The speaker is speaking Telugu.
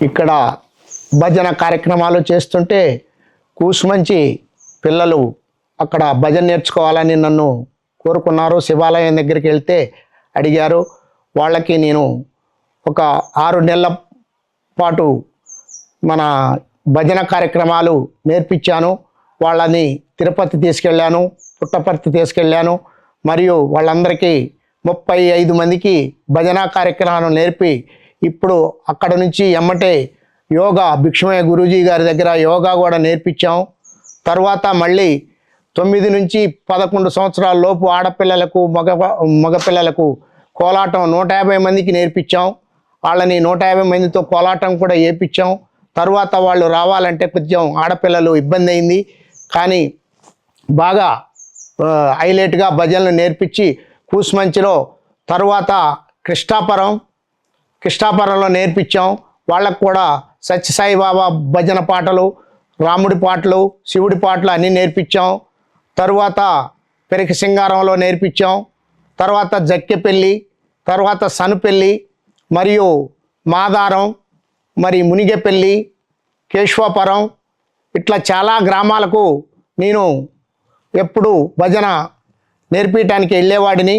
ఇక్కడ భజన కార్యక్రమాలు చేస్తుంటే కూసుమంచి పిల్లలు అక్కడ భజన నేర్చుకోవాలని నన్ను కోరుకున్నారు. శివాలయం దగ్గరికి వెళ్తే అడిగారు. వాళ్ళకి నేను ఒక 6 నెలల పాటు మన భజన కార్యక్రమాలు నేర్పించాను. వాళ్ళని తిరుపతి తీసుకెళ్ళాను, పుట్టపర్తి తీసుకెళ్ళాను. మరియు వాళ్ళందరికీ 35 మందికి భజన కార్యక్రమాలు నేర్పి ఇప్పుడు అక్కడ నుంచి ఎమ్మటే యోగా భిక్షమయ్య గురూజీ గారి దగ్గర యోగా కూడా నేర్పించాం. తర్వాత మళ్ళీ 9 నుంచి 11 సంవత్సరాల లోపు ఆడపిల్లలకు మగపిల్లలకు కోలాటం 150 మందికి నేర్పించాం. వాళ్ళని 150 మందితో కోలాటం కూడా వేయించాం. తర్వాత వాళ్ళు రావాలంటే కొంచెం ఆడపిల్లలు ఇబ్బంది అయింది, కానీ బాగా హైలైట్గా భజనలు నేర్పించి కూసుమంచిలో తర్వాత కృష్ణాపురంలో నేర్పించాం. వాళ్ళకు కూడా సత్యసాయి బాబా భజన పాటలు, రాముడి పాటలు, శివుడి పాటలు అన్నీ నేర్పించాం. తరువాత పెరక సింగారంలో నేర్పించాం. తర్వాత జక్కెపల్లి, తర్వాత సనుపెల్లి, మరియు మాదారం, మరి మునిగెపల్లి, కేశవాపురం, ఇట్లా చాలా గ్రామాలకు నేను ఎప్పుడు భజన నేర్పించడానికి వెళ్ళేవాడిని.